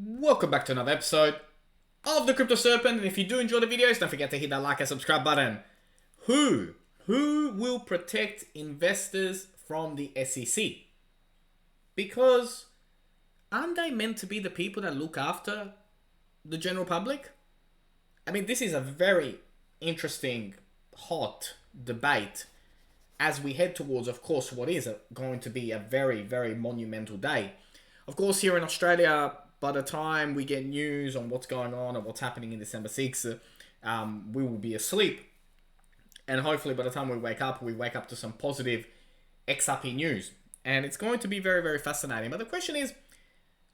Welcome back to another episode of the Crypto Serpent, and if you do enjoy the videos, don't forget to hit that like and subscribe button. Who will protect investors from the SEC? Because aren't they meant to be the people that look after the general public? I mean, this is a very interesting, hot debate as we head towards, of course, what is going to be a very, very monumental day. Of course, here in Australia, by the time we get news on what's going on and what's happening in December 6th, we will be asleep. And hopefully by the time we wake up to some positive XRP news. And it's going to be very, very fascinating. But the question is,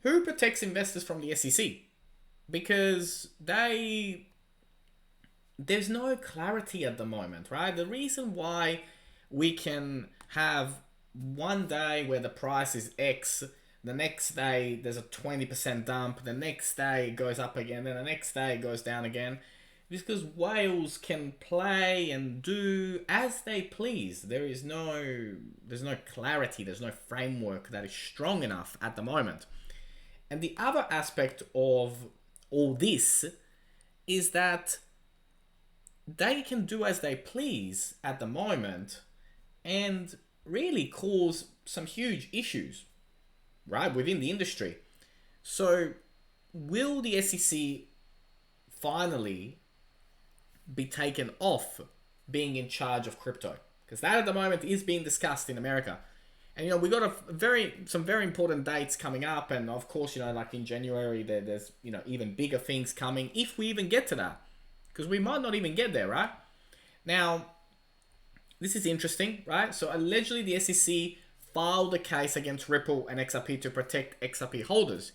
who protects investors from the SEC? Because there's no clarity at the moment, right? The reason why we can have one day where the price is X, the next day there's a 20% dump, the next day it goes up again, then the next day it goes down again, because whales can play and do as they please. There's no clarity, there's no framework that is strong enough at the moment. And the other aspect of all this is that they can do as they please at the moment and really cause some huge issues, right, within the industry. So will the SEC finally be taken off being in charge of crypto? Because that at the moment is being discussed in America. And we got some very important dates coming up, and of course, like in January there's even bigger things coming, if we even get to that. Because we might not even get there, right? Now, this is interesting, right? So allegedly the SEC filed a case against Ripple and XRP to protect XRP holders.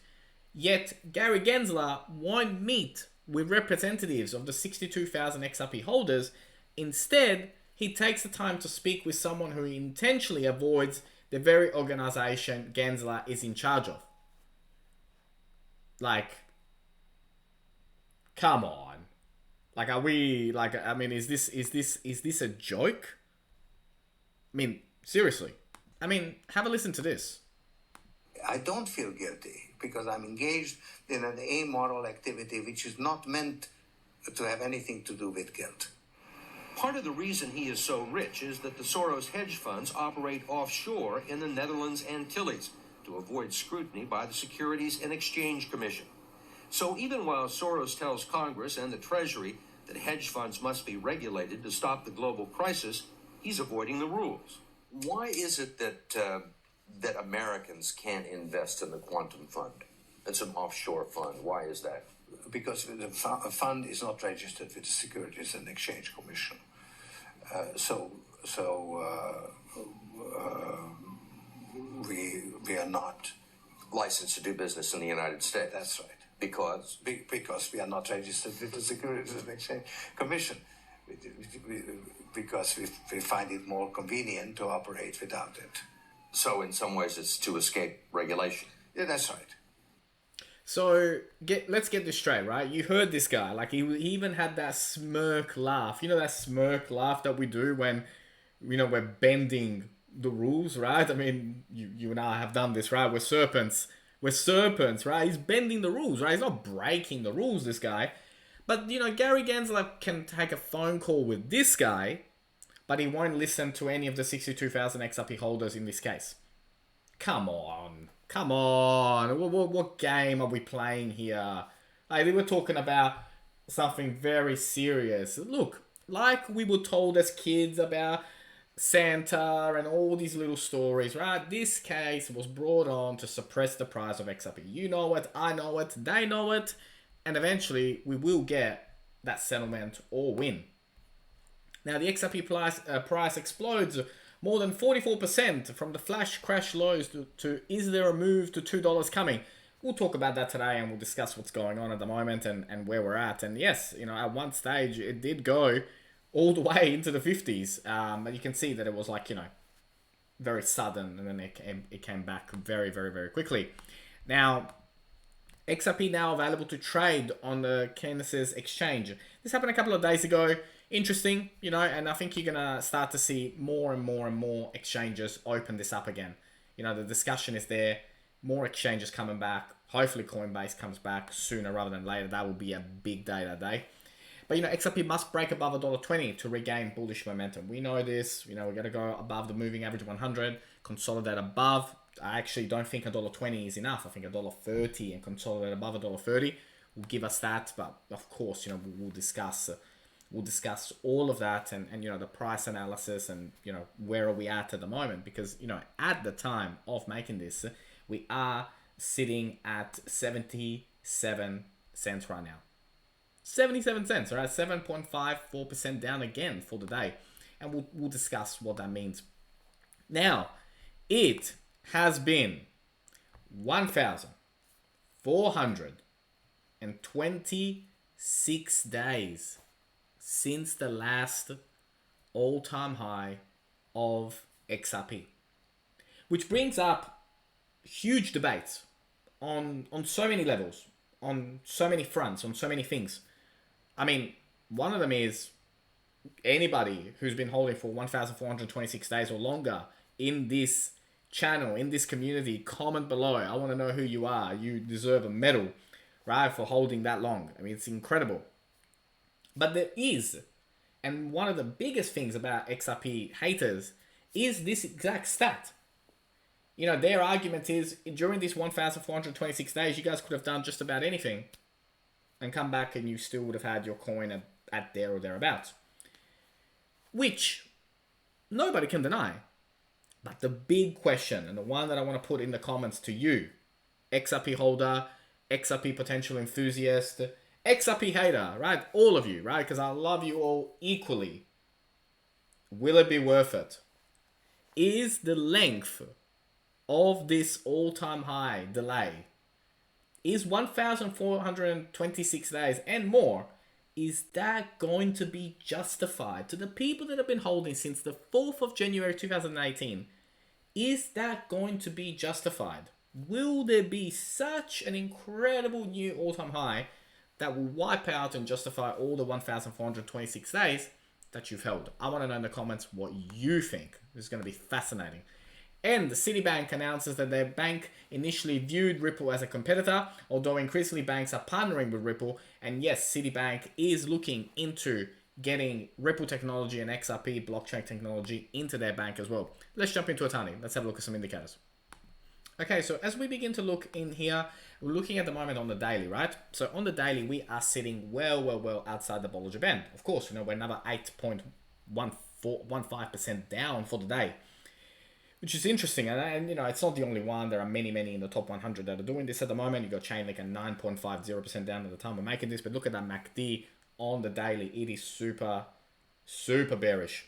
Yet Gary Gensler won't meet with representatives of the 62,000 XRP holders. Instead, he takes the time to speak with someone who intentionally avoids the very organization Gensler is in charge of. Like, come on. Like, are we, like, I mean, is this a joke? I mean, seriously. I mean, have a listen to this. I don't feel guilty because I'm engaged in an amoral activity which is not meant to have anything to do with guilt. Part of the reason he is so rich is that the Soros hedge funds operate offshore in the Netherlands Antilles to avoid scrutiny by the Securities and Exchange Commission. So even while Soros tells Congress and the Treasury that hedge funds must be regulated to stop the global crisis, he's avoiding the rules. Why is it that Americans can't invest in the quantum fund? It's an offshore fund. Why is that? Because the fund is not registered with the Securities and Exchange Commission. We are not Licensed to do business in the United States. That's right. Because? Because we are not registered with the Securities and Exchange Commission. Because we find it more convenient to operate without it. So in some ways it's to escape regulation. Yeah, that's right. So let's get this straight, right? You heard this guy. Like, he even had that smirk laugh. You know that smirk laugh that we do when, we're bending the rules, right? I mean, you and I have done this, right? We're serpents. We're serpents, right? He's bending the rules, right? He's not breaking the rules, this guy. But, Gary Gensler can take a phone call with this guy, but he won't listen to any of the 62,000 XRP holders in this case. Come on. What game are we playing here? Like, we were talking about something very serious. Look, like we were told as kids about Santa and all these little stories, right? This case was brought on to suppress the price of XRP. You know it, I know it, they know it. And eventually, we will get that settlement or win. Now, the XRP price explodes more than 44% from the flash crash lows to is there a move to $2 coming? We'll talk about that today, and we'll discuss what's going on at the moment and where we're at. And yes, at one stage, it did go all the way into the 50s. But you can see that it was like, very sudden, and then it came back very, very, very quickly. Now, XRP now available to trade on the Kinesis exchange. This happened a couple of days ago. Interesting, and I think you're going to start to see more and more and more exchanges open this up again. The discussion is there. more exchanges coming back. Hopefully Coinbase comes back sooner rather than later. That will be a big day that day. But, XRP must break above $1.20 to regain bullish momentum. We know this. We're going to go above the moving average 100, consolidate above. I actually don't think $1.20 is enough. I think $1.30 and consolidate above $1.30 will give us that. But, of course, we'll discuss all of that and the price analysis and, where are we at the moment? Because, at the time of making this, we are sitting at 77 cents right now. 77 cents, right? 7.54% down again for the day. And we'll discuss what that means. Now, it has been 1,426 days since the last all-time high of XRP. Which brings up huge debates on so many levels, on so many fronts, on so many things. I mean, one of them is anybody who's been holding for 1,426 days or longer in this channel, in this community, comment below. I want to know who you are. You deserve a medal, right, for holding that long. I mean, it's incredible. But there is, and one of the biggest things about XRP haters is this exact stat. Their argument is, during this 1,426 days, you guys could have done just about anything and come back and you still would have had your coin at there or thereabouts. Which nobody can deny. But the big question, and the one that I want to put in the comments to you, XRP holder, XRP potential enthusiast, XRP hater, right? All of you, right? Because I love you all equally. Will it be worth it? Is the length of this all-time high delay, is 1,426 days and more, is that going to be justified to the people that have been holding since the 4th of January 2018? Is that going to be justified? Will there be such an incredible new all-time high that will wipe out and justify all the 1,426 days that you've held? I want to know in the comments what you think. This is going to be fascinating. And the Citibank announces that their bank initially viewed Ripple as a competitor, although increasingly banks are partnering with Ripple. And yes, Citibank is looking into getting Ripple technology and XRP blockchain technology into their bank as well. Let's jump into Atani. Let's have a look at some indicators. Okay, so as we begin to look in here, we're looking at the moment on the daily, right? So on the daily, we are sitting well outside the Bollinger Band. Of course, we're another 8.15% down for the day, which is interesting. And it's not the only one. There are many in the top 100 that are doing this at the moment. You got Chainlink at 9.50% down at the time we're making this. But look at that MACD on the daily. It is super bearish,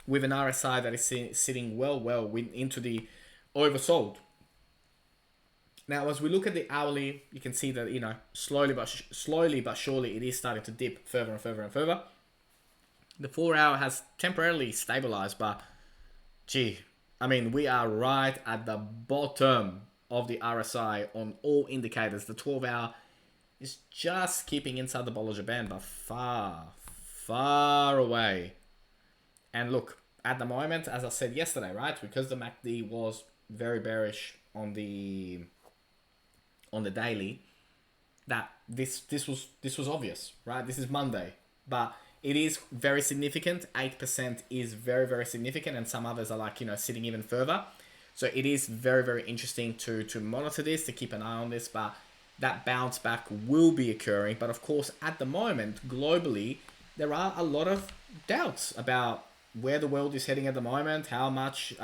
with an RSI that is sitting well into the oversold. Now, as we look at the hourly, you can see that, slowly but surely it is starting to dip further and further. The 4 hour has temporarily stabilized, but gee, I mean, we are right at the bottom of the RSI on all indicators. The 12 hour is just keeping inside the Bollinger Band, but far away. And look, at the moment, as I said yesterday, right, because the MACD was very bearish on the daily, that this was obvious, right? This is Monday, but it is very significant. 8% is very significant, and some others are like, sitting even further. So it is very interesting to monitor this, to keep an eye on this, but that bounce back will be occurring. But of course, at the moment, globally, there are a lot of doubts about where the world is heading at the moment, how much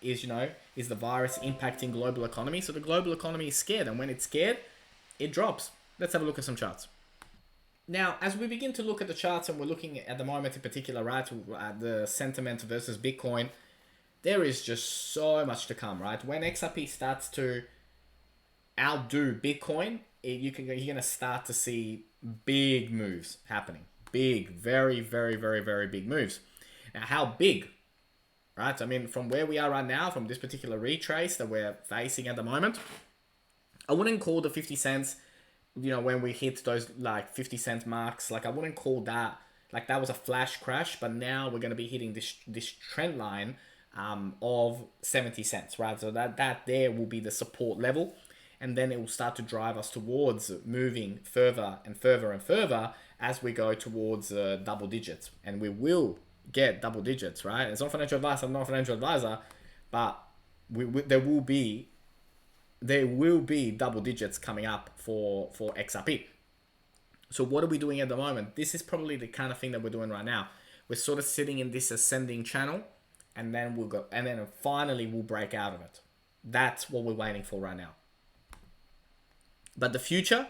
is the virus impacting global economy. So the global economy is scared, and when it's scared, it drops. Let's have a look at some charts. Now, as we begin to look at the charts, and we're looking at the moment in particular, right, at the sentiment versus Bitcoin, there is just so much to come, right? When XRP starts to outdo Bitcoin, you're going to start to see big moves happening. Big, very big moves. Now, how big, right? I mean, from where we are right now, from this particular retrace that we're facing at the moment, I wouldn't call the 50 cents, when we hit those 50 cent marks, I wouldn't call that, that was a flash crash, but now we're going to be hitting this trend line of 70 cents, right? So that there will be the support level, and then it will start to drive us towards moving further and further and further as we go towards double digits, and we will get double digits, right? It's not financial advice. I'm not a financial advisor, but there will be double digits coming up for XRP. So what are we doing at the moment? This is probably the kind of thing that we're doing right now. We're sort of sitting in this ascending channel, and then we'll go, and then finally we'll break out of it. That's what we're waiting for right now. But the future,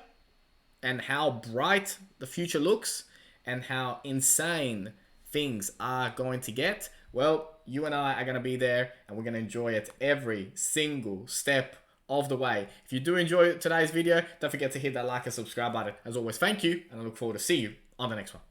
and how bright the future looks, and how insane things are going to get, well, you and I are going to be there, and we're going to enjoy it every single step of the way. If you do enjoy today's video, don't forget to hit that like and subscribe button. As always, thank you, and I look forward to see you on the next one.